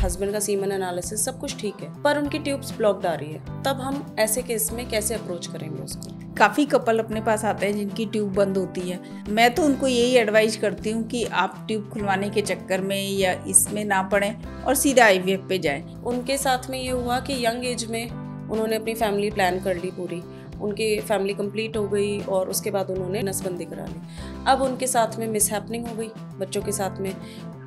Husband का semen analysis सब कुछ ठीक है, पर उनकी ट्यूब्स ब्लॉक्ड आ रही है, तब हम ऐसे केस में कैसे अप्रोच करेंगे उसको? काफ़ी कपल अपने पास आते हैं जिनकी ट्यूब बंद होती है। मैं तो उनको यही एडवाइस करती हूँ कि आप ट्यूब खुलवाने के चक्कर में या इसमें ना पड़ें और सीधा आईवीएफ पे जाएं। उनके साथ में ये हुआ कि यंग एज में उन्होंने अपनी फैमिली प्लान कर ली पूरी, उनकी फैमिली कंप्लीट हो गई और उसके बाद उन्होंने नसबंदी करा ली। अब उनके साथ में मिसहैपनिंग हो गई बच्चों के साथ में,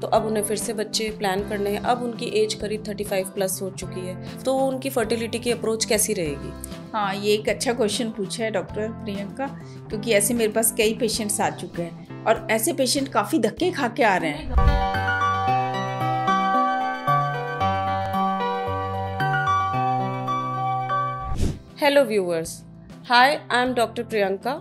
तो अब उन्हें फिर से बच्चे प्लान करने हैं। अब उनकी एज करीब 35 प्लस हो चुकी है, तो उनकी फर्टिलिटी की अप्रोच कैसी रहेगी? हाँ, ये एक अच्छा क्वेश्चन पूछा है डॉक्टर प्रियंका, क्योंकि ऐसे मेरे पास कई पेशेंट्स आ चुके हैं और ऐसे पेशेंट काफ़ी धक्के खा के आ रहे हैं। Hello viewers, hi, I am doctor Priyanka,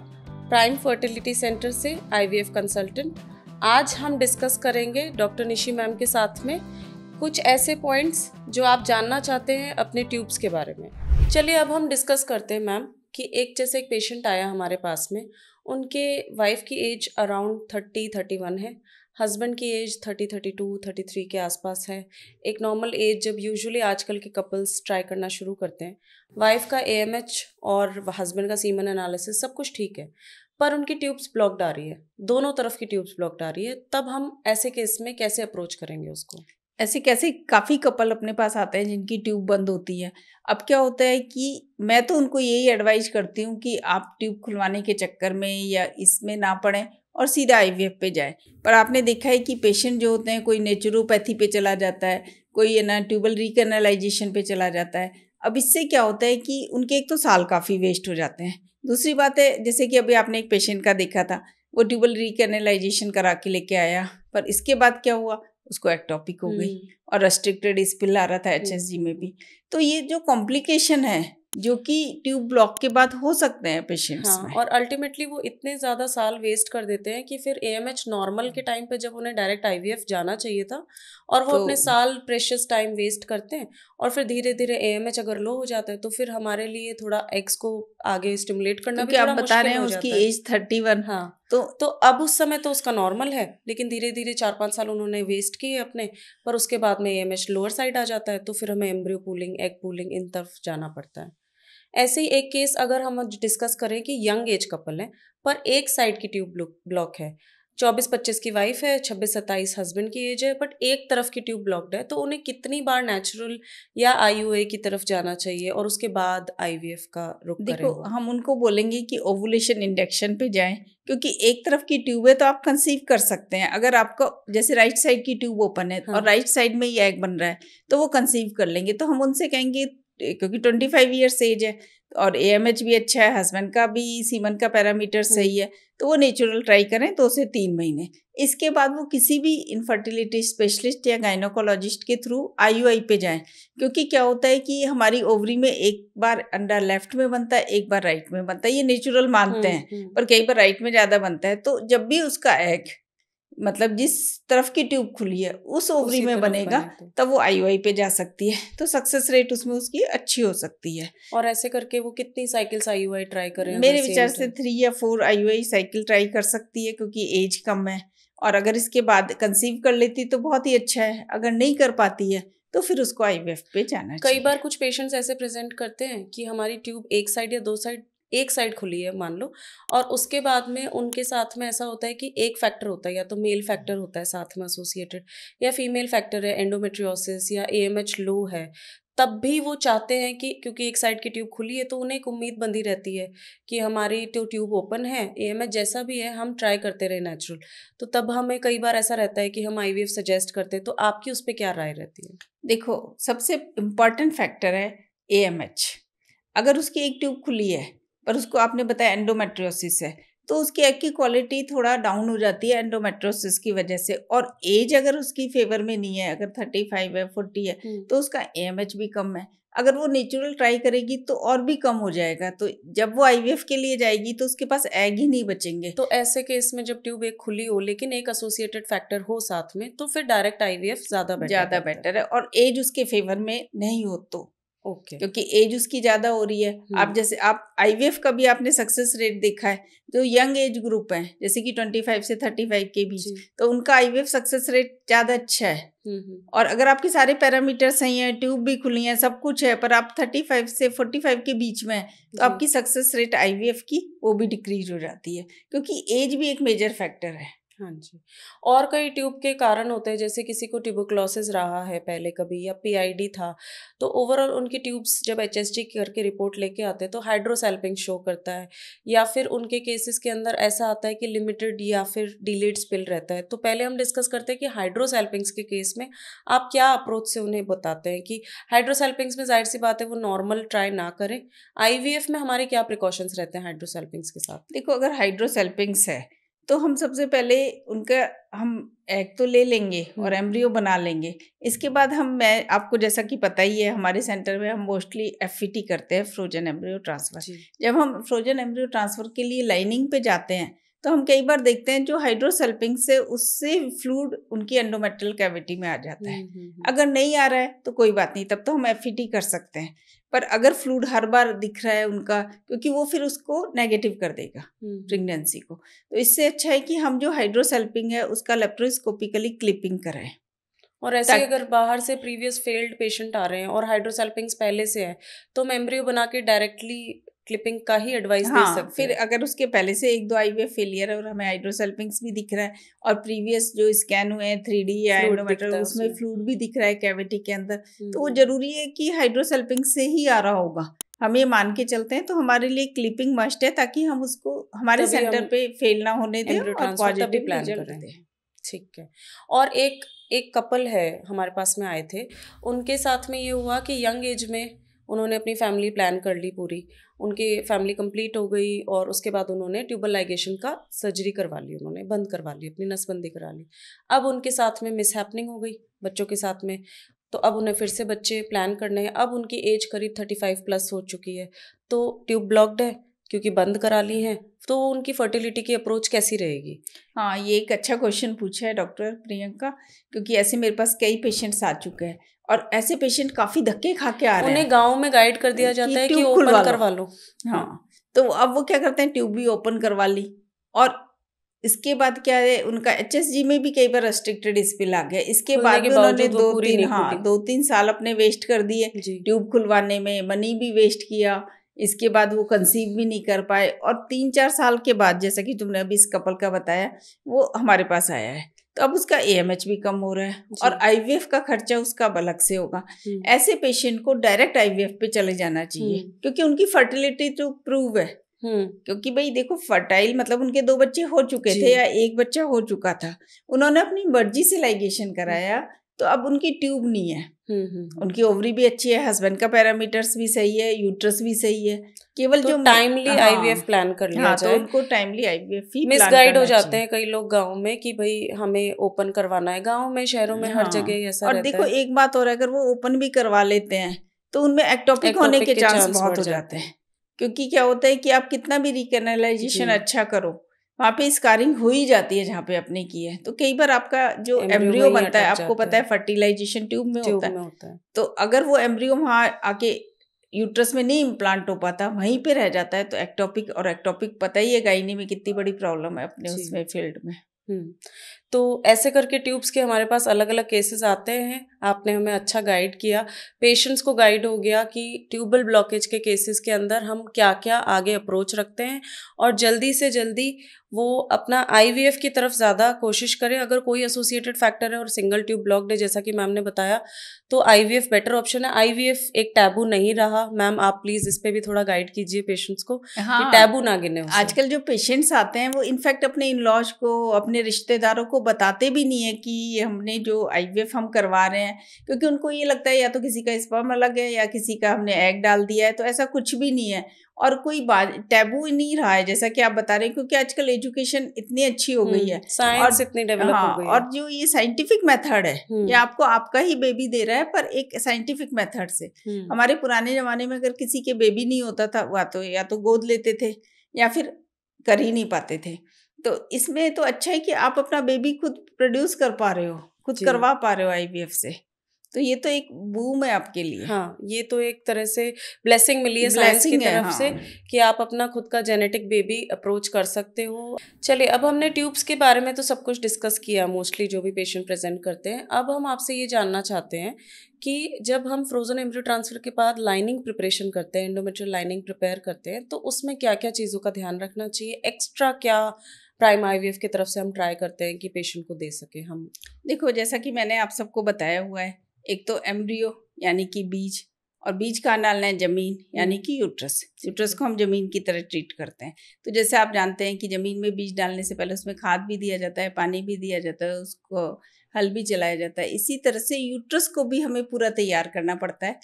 prime fertility centre से आईवीएफ कंसल्टेंट। आज हम डिस्कस करेंगे डॉक्टर निशी मैम के साथ में कुछ ऐसे पॉइंट्स जो आप जानना चाहते हैं अपने ट्यूब्स के बारे में। चलिए अब हम डिस्कस करते हैं मैम कि एक पेशेंट आया हमारे पास में, उनके वाइफ की एज अराउंड 30-31 है, हस्बैंड की एज 30-32-33 के आसपास है। एक नॉर्मल एज जब यूजुअली आजकल के कपल्स ट्राई करना शुरू करते हैं। वाइफ का एएमएच और हस्बैंड का सीमन एनालिसिस सब कुछ ठीक है, पर उनकी ट्यूब्स ब्लॉक्ड आ रही है, दोनों तरफ की ट्यूब्स ब्लॉक्ड आ रही है, तब हम ऐसे केस में कैसे अप्रोच करेंगे उसको? ऐसे कैसे काफ़ी कपल अपने पास आते हैं जिनकी ट्यूब बंद होती है। अब क्या होता है कि मैं तो उनको यही एडवाइस करती हूँ कि आप ट्यूब खुलवाने के चक्कर में या इसमें ना पड़ें और सीधा आईवीएफ पे जाएं। पर आपने देखा है कि पेशेंट जो होते हैं, कोई नेचुरोपैथी पे चला जाता है, कोई है ना ट्यूबल रिकैनालाइजेशन पे चला जाता है। अब इससे क्या होता है कि उनके एक तो साल काफ़ी वेस्ट हो जाते हैं। दूसरी बात है, जैसे कि अभी आपने एक पेशेंट का देखा था, वो ट्यूबल रिकैनालाइजेशन करा के लेके आया, पर इसके बाद क्या हुआ, उसको एक्टोपिक हो गई और रेस्ट्रिक्टेड स्पिल आ रहा था एचएसजी में भी। तो ये जो कॉम्प्लिकेशन है जो कि ट्यूब ब्लॉक के बाद हो सकते हैं पेशेंट्स में। और अल्टीमेटली वो इतने ज़्यादा साल वेस्ट कर देते हैं कि फिर एएमएच नॉर्मल के टाइम पे जब उन्हें डायरेक्ट आईवीएफ जाना चाहिए था, और वो अपने साल प्रेशियस टाइम वेस्ट करते हैं, और फिर धीरे धीरे एएमएच अगर लो हो जाता है तो फिर हमारे लिए थोड़ा एग्स को आगे स्टिमुलेट करना भी थोड़ा बता रहे हैं मुश्किल हो उसकी जाता है। एज 31। हाँ, तो अब उस समय तो उसका नॉर्मल है, लेकिन धीरे धीरे 4-5 साल उन्होंने वेस्ट किए अपने, पर उसके बाद में एएमएच लोअर साइड आ जाता है, तो फिर हमें एम्ब्रियो पूलिंग, एग पूलिंग इन तरफ जाना पड़ता है। ऐसे ही एक केस अगर हम डिस्कस करें कि यंग एज कपल है, पर एक साइड की ट्यूब ब्लॉक है, 24-25 की वाइफ है, 26-27 हस्बैंड की एज है, बट एक तरफ की ट्यूब ब्लॉक्ड है, तो उन्हें कितनी बार नेचुरल या आईयूए की तरफ जाना चाहिए और उसके बाद आईवीएफ का रुख करें? देखो, हम उनको बोलेंगे कि ओवुलेशन इंडक्शन पे जाएं, क्योंकि एक तरफ की ट्यूब है तो आप कंसीव कर सकते हैं। अगर आपको जैसे राइट साइड की ट्यूब ओपन है और राइट साइड में ये एग बन रहा है तो वो कंसीव कर लेंगे। तो हम उनसे कहेंगे, क्योंकि 25 ईयर्स एज है और एएमएच भी अच्छा है, हस्बैंड का भी सीमन का पैरामीटर सही है, तो वो नेचुरल ट्राई करें 2 से 3 महीने। इसके बाद वो किसी भी इनफर्टिलिटी स्पेशलिस्ट या गायनोकोलॉजिस्ट के थ्रू आईयूआई पे जाएं, क्योंकि क्या होता है कि हमारी ओवरी में एक बार अंडा लेफ्ट में बनता है, एक बार राइट में बनता है, ये नेचुरल मानते हैं, पर कई बार राइट में ज़्यादा बनता है। तो जब भी उसका एग मतलब जिस तरफ की ट्यूब खुली है उस ओवरी में बनेगा, तब वो आईयूआई पे जा सकती है, तो सक्सेस रेट उसमें उसकी अच्छी हो सकती है। और ऐसे करके वो कितनी साइकिल्स आईयूआई ट्राई करें? मेरे विचार से 3 या 4 आईयूआई साइकिल ट्राई कर सकती है, क्योंकि एज कम है, और अगर इसके बाद कंसीव कर लेती तो बहुत ही अच्छा है, अगर नहीं कर पाती है तो फिर उसको आईवीएफ पे जाना चाहिए। कई बार कुछ पेशेंट्स ऐसे प्रेजेंट करते हैं कि हमारी ट्यूब एक साइड या 2 साइड, एक साइड खुली है मान लो, और उसके बाद में उनके साथ में ऐसा होता है कि एक फैक्टर होता है, या तो मेल फैक्टर होता है साथ में एसोसिएटेड, या फीमेल फैक्टर है, एंडोमेट्रियोसिस या एएमएच लो है, तब भी वो चाहते हैं कि क्योंकि एक साइड की ट्यूब खुली है तो उन्हें एक उम्मीद बंधी रहती है कि हमारी तो ट्यूब ओपन है, एएमएच जैसा भी है हम ट्राई करते रहे नेचुरल, तो तब हमें कई बार ऐसा रहता है कि हम आईवीएफ सजेस्ट करते हैं। तो आपकी उस पर क्या राय रहती है? देखो, सबसे इम्पॉर्टेंट फैक्टर है एएमएच। अगर उसकी एक ट्यूब खुली है पर उसको आपने बताया एंडोमेट्रियोसिस है, तो उसकी एग की क्वालिटी थोड़ा डाउन हो जाती है एंडोमेट्रियोसिस की वजह से, और एज अगर उसकी फेवर में नहीं है, अगर 35 है, 40 है, तो उसका एएमएच भी कम है। अगर वो नेचुरल ट्राई करेगी तो और भी कम हो जाएगा, तो जब वो आईवीएफ के लिए जाएगी तो उसके पास एग ही नहीं बचेंगे। तो ऐसे केस में जब ट्यूब एक खुली हो लेकिन एक एसोसिएटेड फैक्टर हो साथ में, तो फिर डायरेक्ट आईवीएफ ज़्यादा बेटर है, और एज उसके फेवर में नहीं हो तो ओके। क्योंकि एज उसकी ज्यादा हो रही है। आप जैसे आप आईवीएफ का भी आपने सक्सेस रेट देखा है, जो यंग एज ग्रुप है जैसे कि 25 से 35 के बीच, तो उनका आईवीएफ सक्सेस रेट ज्यादा अच्छा है। और अगर आपके सारे पैरामीटर सही हैं, ट्यूब भी खुली है, सब कुछ है, पर आप 35 से 45 के बीच में है, तो आपकी सक्सेस रेट आईवीएफ की वो भी डिक्रीज हो जाती है, क्योंकि एज भी एक मेजर फैक्टर है। हाँ जी। और कई ट्यूब के कारण होते हैं, जैसे किसी को ट्यूबरक्लोसिस रहा है पहले कभी, या पीआईडी था, तो ओवरऑल उनकी ट्यूब्स जब एचएसजी करके रिपोर्ट लेके आते हैं तो हाइड्रोसैल्पिंग शो करता है, या फिर उनके केसेस के अंदर ऐसा आता है कि लिमिटेड या फिर डिलेड स्पिल रहता है। तो पहले हम डिस्कस करते हैं कि हाइड्रोसैल्पिंग्स के केस में आप क्या अप्रोच से उन्हें बताते हैं कि हाइड्रोसैल्पिंग्स में जाहिर सी बात है वो नॉर्मल ट्राई ना करें, आईवीएफ में हमारे क्या प्रिकॉशंस रहते हैं हाइड्रोसैल्पिंग्स के साथ? देखो, अगर हाइड्रोसैल्पिंग्स है तो हम सबसे पहले उनका हम एग तो ले लेंगे और एम्ब्रियो बना लेंगे। इसके बाद मैं आपको जैसा कि पता ही है, हमारे सेंटर में हम मोस्टली एफईटी करते हैं, फ्रोजन एम्ब्रियो ट्रांसफर। जब हम फ्रोजन एम्ब्रियो ट्रांसफर के लिए लाइनिंग पे जाते हैं तो हम कई बार देखते हैं जो हाइड्रोसल्पिंग से उससे फ्लूइड उनकी एंडोमेट्रियल कैविटी में आ जाता है। अगर नहीं आ रहा है तो कोई बात नहीं, तब तो हम एफईटी कर सकते हैं। पर अगर फ्लूइड हर बार दिख रहा है उनका, क्योंकि वो फिर उसको नेगेटिव कर देगा प्रेगनेंसी को, तो इससे अच्छा है कि हम जो हाइड्रोसल्पिंग है उसका लेप्रोस्कोपिकली क्लिपिंग कराएं। और ऐसे अगर बाहर से प्रीवियस फेल्ड पेशेंट आ रहे हैं और हाइड्रोसल्पिंग्स पहले से है तो हम एम्ब्रियो बना के डायरेक्टली क्लिपिंग का ही एडवाइस दे सकते फिर हैं। अगर उसके पहले से 1-2 आईवीएफ फेलियर है और हमें हाइड्रोसल्पिंग्स भी दिख रहा है और प्रीवियस जो स्कैन हुए हैं 3D या एंडोमेट्रियल, उसमें फ्लूइड भी दिख रहा है कैविटी के अंदर, तो वो जरूरी है कि हाइड्रोसल्पिंग से ही आ रहा होगा। हम ये मान के चलते हैं, तो हमारे लिए क्लिपिंग मस्ट है ताकि हम उसको हमारे सेंटर पे फेल ना होने दें और पॉजिटिव रिजल्ट दें। ठीक है। और एक कपल है हमारे पास में आए थे, उनके साथ में ये हुआ कि यंग एज में उन्होंने अपनी फैमिली प्लान कर ली पूरी, उनकी फैमिली कंप्लीट हो गई और उसके बाद उन्होंने ट्यूबल लाइगेशन का सर्जरी करवा ली, उन्होंने बंद करवा ली, अपनी नसबंदी करा ली। अब उनके साथ में मिसहैपनिंग हो गई बच्चों के साथ में, तो अब उन्हें फिर से बच्चे प्लान करने हैं। अब उनकी एज करीब 35 प्लस हो चुकी है, तो ट्यूब ब्लॉक्ड है क्योंकि बंद करा ली हैं, तो उनकी फर्टिलिटी की अप्रोच कैसी रहेगी? हाँ, ये एक अच्छा क्वेश्चन पूछा है डॉक्टर प्रियंका, क्योंकि ऐसे मेरे पास कई पेशेंट्स आ चुके हैं और ऐसे पेशेंट काफी धक्के खा के आ रहे हैं। उन्हें गांव में गाइड कर दिया जाता है कि ओपन करवा लो। हाँ, तो अब वो क्या करते हैं, ट्यूब भी ओपन करवा ली और इसके बाद क्या है, उनका एचएसजी में भी कई बार रेस्ट्रिक्टेड स्पिल आ गया। इसके बाद भी उन्होंने 2-3 साल अपने वेस्ट कर दिए ट्यूब खुलवाने में, मनी भी वेस्ट किया। इसके बाद वो कंसीव भी नहीं कर पाए और 3-4 साल के बाद, जैसा कि तुमने अभी इस कपल का बताया, वो हमारे पास आया है। तो अब उसका एएमएच भी कम हो रहा है और आईवीएफ का खर्चा उसका अलग से होगा। ऐसे पेशेंट को डायरेक्ट आईवीएफ पे चले जाना चाहिए, क्योंकि उनकी फर्टिलिटी तो प्रूव है। क्योंकि भाई देखो, फर्टाइल मतलब उनके 2 बच्चे हो चुके थे या 1 बच्चा हो चुका था, उन्होंने अपनी मर्जी से लाइगेशन कराया, तो अब उनकी ट्यूब नहीं है, उनकी ओवरी भी अच्छी है, हस्बैंड का पैरामीटर्स भी सही है, यूट्रस भी सही है, केवल तो जो टाइमली आईवीएफ प्लान कर लिया जाए। तो उनको टाइमली आईवीएफ ही मिसगाइड हो जाते हैं कई लोग गांव में कि भाई हमें ओपन करवाना है, गांव में शहरों में हर जगह ऐसा रहता है। और देखो एक बात और है, अगर वो ओपन भी करवा लेते हैं तो उनमें एक्टोपिक होने के चांस बहुत हो जाते हैं, क्योंकि क्या होता है कि आप कितना भी रिकैनालाइजेशन अच्छा करो, वहाँ पे स्कारिंग हो ही जाती है जहाँ पे आपने की है। तो कई बार आपका जो एम्ब्रियो बनता है, आपको पता है फर्टिलाइजेशन ट्यूब में होता है, तो अगर वो एम्ब्रियो वहाँ आके यूट्रस में नहीं इम्प्लांट हो पाता, वहीं पे रह जाता है, तो एक्टोपिक, और एक्टोपिक पता ही है गायनी में कितनी बड़ी प्रॉब्लम है अपने उसमें फील्ड में। तो ऐसे करके ट्यूब्स के हमारे पास अलग अलग केसेस आते हैं। आपने हमें अच्छा गाइड किया, पेशेंट्स को गाइड हो गया कि ट्यूबल ब्लॉकेज के केसेस के अंदर हम क्या क्या आगे अप्रोच रखते हैं और जल्दी से जल्दी वो अपना आईवीएफ की तरफ ज़्यादा कोशिश करें। अगर कोई एसोसिएटेड फैक्टर है और सिंगल ट्यूब ब्लॉक्ड है, जैसा कि मैम ने बताया, तो आईवीएफ बेटर ऑप्शन है। आईवीएफ एक टैबू नहीं रहा। मैम आप प्लीज़ इस पे भी थोड़ा गाइड कीजिए पेशेंट्स को, कि टैबू ना गिने उसे। आजकल जो पेशेंट्स आते हैं वो इनफैक्ट अपने इन लॉज को, अपने रिश्तेदारों को बताते भी नहीं है कि हमने जो आईवीएफ हम करवा रहे हैं, क्योंकि उनको ये लगता है या तो किसी का स्पर्म अलग है या किसी का हमने एग डाल दिया है। तो ऐसा कुछ भी नहीं है और कोई टैबू नहीं रहा है, जैसा कि आप बता रहे हैं, क्योंकि आजकल एजुकेशन इतनी अच्छी हो गई है, साइंस इतनी डेवलप हो गई है, और जो ये साइंटिफिक मेथड है, ये आपको आपका ही बेबी दे रहा है पर एक साइंटिफिक मेथड से। हमारे पुराने जमाने में अगर किसी के बेबी नहीं होता था, या तो गोद लेते थे या फिर कर ही नहीं पाते थे। तो इसमें तो अच्छा है कि आप अपना बेबी खुद प्रोड्यूस कर पा रहे हो, खुद करवा पा रहे हो आईवीएफ से। तो ये तो एक बूम है आपके लिए। हाँ, ये तो एक तरह से ब्लेसिंग मिली है साइंस की तरफ से कि आप अपना खुद का जेनेटिक बेबी अप्रोच कर सकते हो। चलिए, अब हमने ट्यूब्स के बारे में तो सब कुछ डिस्कस किया, मोस्टली जो भी पेशेंट प्रेजेंट करते हैं। अब हम आपसे ये जानना चाहते हैं कि जब हम फ्रोजन एम्ब्रियो ट्रांसफर के बाद लाइनिंग प्रिपरेशन करते हैं, एंडोमेट्रियल लाइनिंग प्रिपेयर करते हैं, तो उसमें क्या क्या चीज़ों का ध्यान रखना चाहिए? एक्स्ट्रा क्या प्राइम आईवीएफ की तरफ से हम ट्राई करते हैं कि पेशेंट को दे सके हम? देखो, जैसा कि मैंने आप सबको बताया हुआ है, एक तो एम्ब्रियो यानी कि बीज, और बीज कहाँ डालना है? जमीन यानी कि यूट्रस। यूट्रस को हम जमीन की तरह ट्रीट करते हैं। तो जैसे आप जानते हैं कि जमीन में बीज डालने से पहले उसमें खाद भी दिया जाता है, पानी भी दिया जाता है, उसको हल भी चलाया जाता है। इसी तरह से यूट्रस को भी हमें पूरा तैयार करना पड़ता है।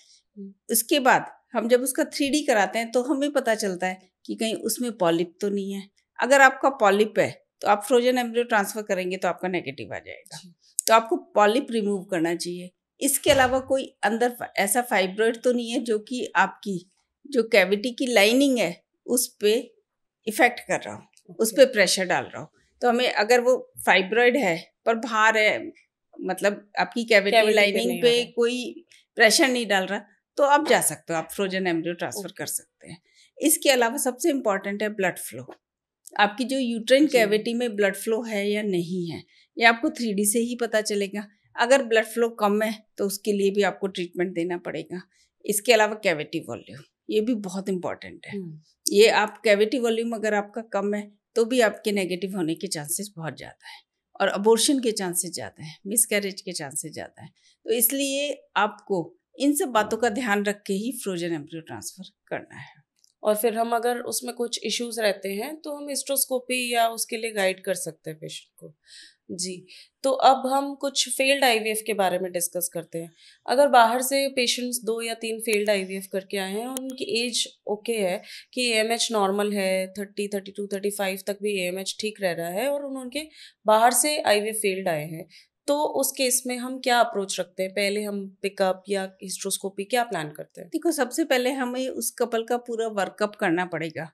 उसके बाद हम जब उसका 3D कराते हैं तो हमें पता चलता है कि कहीं उसमें पॉलिप तो नहीं है। अगर आपका पॉलिप है तो आप फ्रोजन एम्ब्रियो ट्रांसफर करेंगे तो आपका नेगेटिव आ जाएगा, तो आपको पॉलिप रिमूव करना चाहिए। इसके अलावा कोई अंदर ऐसा फाइब्रॉइड तो नहीं है जो कि आपकी जो कैविटी की लाइनिंग है उस पे इफेक्ट कर रहा हो, उस पे प्रेशर डाल रहा हो। तो हमें, अगर वो फाइब्रॉइड है पर बाहर है, मतलब आपकी कैविटी लाइनिंग पे कोई प्रेशर नहीं डाल रहा, तो आप जा सकते हो, आप फ्रोजन एम्ब्रियो ट्रांसफर कर सकते हैं। इसके अलावा सबसे इम्पॉर्टेंट है ब्लड फ्लो। आपकी जो यूट्राइन कैविटी में ब्लड फ्लो है या नहीं है, ये आपको 3D से ही पता चलेगा। अगर ब्लड फ्लो कम है तो उसके लिए भी आपको ट्रीटमेंट देना पड़ेगा। इसके अलावा कैविटी वॉल्यूम, ये भी बहुत इंपॉर्टेंट है। ये आप कैविटी वॉल्यूम अगर आपका कम है तो भी आपके नेगेटिव होने के चांसेस बहुत ज़्यादा है, और अबॉर्शन के चांसेस ज़्यादा है, मिसकैरेज के चांसेस ज़्यादा है। तो इसलिए आपको इन सब बातों का ध्यान रख के ही फ्रोजन एम्ब्रियो ट्रांसफर करना है। और फिर हम अगर उसमें कुछ इश्यूज रहते हैं तो हम हिस्ट्रोस्कोपी या उसके लिए गाइड कर सकते हैं पेशेंट को। जी, तो अब हम कुछ फेल्ड आईवीएफ के बारे में डिस्कस करते हैं। अगर बाहर से पेशेंट्स 2 या 3 फेल्ड आईवीएफ करके आए हैं और उनकी एज ओके है कि एएमएच नॉर्मल है, 30, 32, 35 तक भी एएमएच ठीक रह रहा है, और उनके बाहर से आईवीएफ फेल्ड आए हैं, तो उस केस में हम क्या अप्रोच रखते हैं? पहले हम पिकअप या हिस्ट्रोस्कोपी क्या प्लान करते हैं? देखो, सबसे पहले हमें उस कपल का पूरा वर्कअप करना पड़ेगा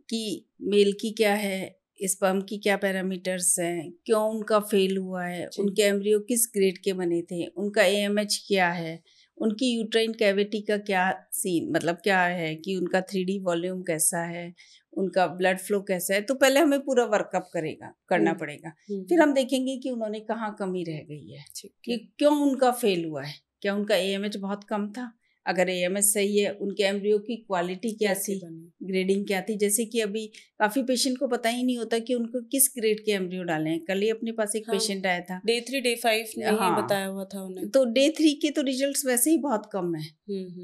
कि मेल की क्या है, स्पर्म की क्या पैरामीटर्स हैं, क्यों उनका फेल हुआ है, उनके एम्ब्रियो किस ग्रेड के बने थे, उनका एएमएच क्या है, उनकी यूट्राइन कैविटी का क्या सीन, मतलब क्या है कि उनका 3D वॉल्यूम कैसा है, उनका ब्लड फ्लो कैसा है। तो पहले हमें पूरा वर्कअप करना पड़ेगा। फिर हम देखेंगे कि उन्होंने कहाँ कमी रह गई है, कि क्यों उनका फेल हुआ है। क्या उनका एएमएच बहुत कम था? अगर एएमएच सही है, उनके एम्ब्रियो की क्वालिटी क्या थी, ग्रेडिंग क्या थी। जैसे कि अभी काफ़ी पेशेंट को पता ही नहीं होता कि उनको किस ग्रेड के एम्ब्रियो डाले हैं। कल ही अपने पास एक पेशेंट आया था, डे 3 डे 5 नहीं बताया हुआ था उन्हें, तो डे 3 के तो रिजल्ट्स वैसे ही बहुत कम है।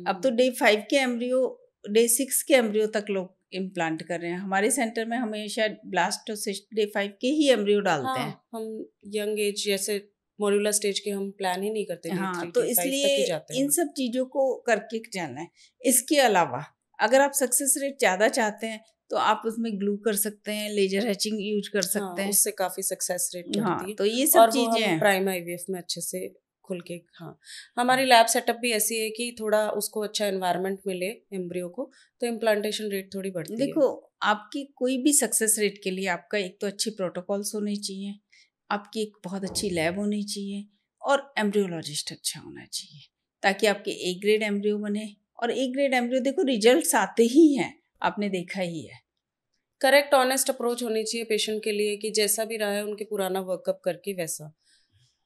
अब तो डे 5 के एम्ब्रियो, डे 6 के एम्ब्रियो तक लोग इम्प्लांट कर रहे हैं। हमारे सेंटर में हमेशा ब्लास्टोसिस्ट डे 5 के ही एम्ब्रियो डालते हैं। हम यंग एज जैसे मॉड्यूलर स्टेज के हम प्लान ही नहीं करते। तो इसलिए इन सब चीज़ों को करके जाना है। इसके अलावा अगर आप सक्सेस रेट ज़्यादा चाहते हैं तो आप उसमें ग्लू कर सकते हैं, लेजर हैचिंग यूज कर सकते हैं, उससे काफ़ी सक्सेस रेट बढ़ती है। तो ये सब चीज़ें हैं प्राइम आईवीएफ में अच्छे से खुल के। हमारी लैब सेटअप भी ऐसी है कि थोड़ा उसको अच्छा एनवायरनमेंट मिले एम्ब्रियो को, तो इम्प्लांटेशन रेट थोड़ी बढ़ती है। देखो, आपकी कोई भी सक्सेस रेट के लिए आपका एक तो अच्छी प्रोटोकॉल्स होने चाहिए, आपकी एक बहुत अच्छी लैब होनी चाहिए, और एम्ब्रियोलॉजिस्ट अच्छा होना चाहिए, ताकि आपके ए ग्रेड एम्ब्रियो बने। और ए ग्रेड एम्ब्रियो देखो रिजल्ट्स आते ही हैं, आपने देखा ही है। करेक्ट ऑनेस्ट अप्रोच होनी चाहिए पेशेंट के लिए कि जैसा भी रहा है उनके पुराना वर्कअप करके वैसा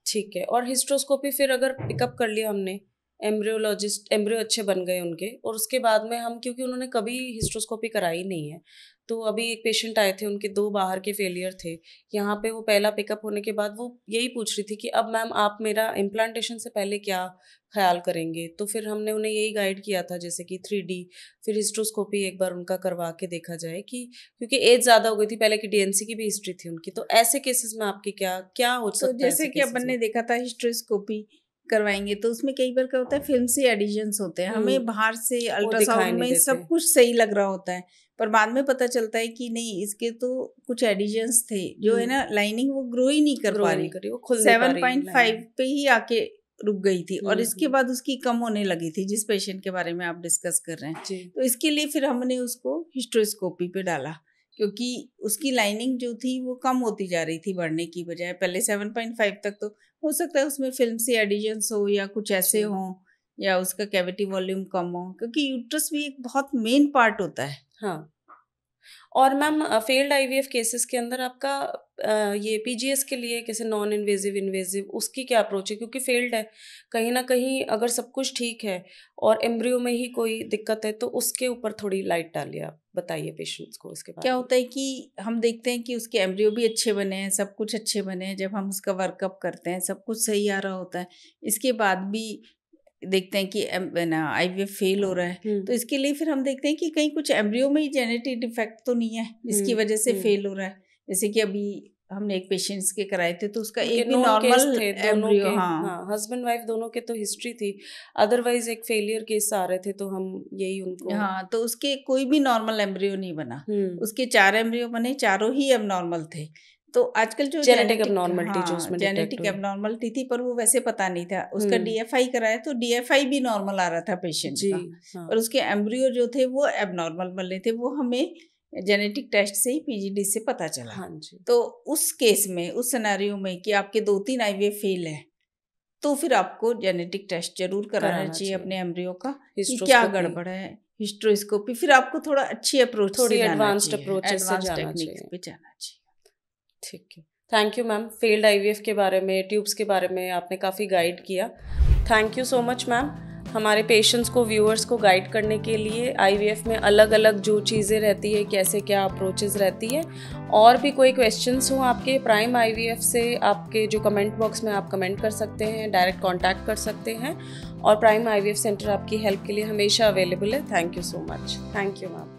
ठीक है। और हिस्ट्रोस्कोपी फिर अगर पिकअप कर लिया हमने, एम्ब्रियो अच्छे बन गए उनके, और उसके बाद में हम, क्योंकि उन्होंने कभी हिस्ट्रोस्कोपी कराई नहीं है, तो अभी एक पेशेंट आए थे, उनके 2 बाहर के फेलियर थे। यहाँ पे वो पहला पिकअप होने के बाद वो यही पूछ रही थी कि अब मैम आप मेरा इम्प्लांटेशन से पहले क्या ख्याल करेंगे? तो फिर हमने उन्हें यही गाइड किया था, जैसे कि 3D, फिर हिस्ट्रोस्कोपी एक बार उनका करवा के देखा जाए, कि क्योंकि एज ज़्यादा हो गई थी, पहले की डीएनसी की भी हिस्ट्री थी उनकी। तो ऐसे केसेस में आपकी क्या हो सकता है? जैसे कि अपन ने देखा था हिस्ट्रोस्कोपी करवाएंगे तो उसमें कई बार क्या होता है, फिल्म से एडिशंस होते हैं, हमें बाहर से अल्ट्रासाउंड में सब कुछ सही लग रहा होता है, पर बाद में पता चलता है कि नहीं, इसके तो कुछ एडिशंस थे, जो है ना लाइनिंग वो ग्रो ही नहीं कर पा रही, 7.5 पे ही आके रुक गई थी, और इसके बाद उसकी कम होने लगी थी, जिस पेशेंट के बारे में आप डिस्कस कर रहे हैं। तो इसके लिए फिर हमने उसको हिस्ट्रोस्कोपी पे डाला क्योंकि उसकी लाइनिंग जो थी वो कम होती जा रही थी बढ़ने की बजाय। पहले 7.5 तक तो हो सकता है उसमें फिल्म से एडिशंस हो या कुछ ऐसे हो, या उसका कैविटी वॉल्यूम कम हो, क्योंकि यूट्रस भी एक बहुत मेन पार्ट होता है। हाँ। और मैम फेल्ड आईवीएफ केसेस के अंदर आपका ये पीजीएस के लिए कैसे नॉन इन्वेजिव इन्वेजिव उसकी क्या अप्रोच है, क्योंकि फेल्ड है कहीं ना कहीं, अगर सब कुछ ठीक है और एम्ब्रियो में ही कोई दिक्कत है तो उसके ऊपर थोड़ी लाइट डालिए, आप बताइए पेशेंट्स को इसके बारे में। क्या होता है कि हम देखते हैं कि उसके एम्ब्रियो भी अच्छे बने हैं, सब कुछ अच्छे बने हैं, जब हम उसका वर्कअप करते हैं सब कुछ सही आ रहा होता है, इसके बाद भी देखते हैं कि आईवीएफ फेल हो रहा है, तो इसके लिए फिर हम देखते हैं कि कहीं कुछ एम्ब्रियो में ही जेनेटिक डिफेक्ट तो नहीं है जिसकी वजह से फेल हो रहा है। जैसे कि अभी हमने एक पेशेंट्स के कराए थे तो उसका एक भी नॉर्मल एम्ब्रियो, हाँ हस्बैंड वाइफ दोनों के तो हिस्ट्री थी, अदरवाइज एक फेलियर केस आ रहे थे तो हम यही उनको, हाँ, तो उसके कोई भी नॉर्मल एम्ब्रियो नहीं बना, उसके 4 एम्ब्रियो बने, चारों ही एबनॉर्मल थे। तो आजकल जो जेनेटिक एबनॉर्मलिटी जो उसमें जेनेटिक एबनॉर्मलिटी थी, पर वो वैसे पता नहीं था। उसका डीएफआई कराया तो डीएफआई भी नॉर्मल आ रहा था पेशेंट का, और उसके एम्ब्रियो जो थे वो एबनॉर्मल बने थे, वो हमें जेनेटिक टेस्ट से ही पीजीडी से पता चला। हाँ जी। तो उस केस में, उस सिनेरियो में कि आपके 2-3 आईवीएफ फेल है, तो फिर आपको जेनेटिक टेस्ट जरूर कराना चाहिए अपने एम्ब्रियो का कि क्या गड़बड़ है, हिस्ट्रोस्कोपी, फिर आपको थोड़ा अच्छी अप्रोच, थोड़ी एडवांस्ड अप्रोच से जाना चाहिए। ठीक है, thank you ma'am. Failed IVF के बारे में, ट्यूब्स के बारे में आपने काफ़ी गाइड किया, thank you so much ma'am. हमारे पेशेंट्स को, व्यूअर्स को गाइड करने के लिए आईवीएफ में अलग अलग जो चीज़ें रहती है, कैसे क्या अप्रोचेस रहती है, और भी कोई क्वेश्चंस हो आपके प्राइम आईवीएफ से, आपके जो कमेंट बॉक्स में आप कमेंट कर सकते हैं, डायरेक्ट कांटेक्ट कर सकते हैं, और प्राइम आईवीएफ सेंटर आपकी हेल्प के लिए हमेशा अवेलेबल है। Thank you so much. Thank you ma'am.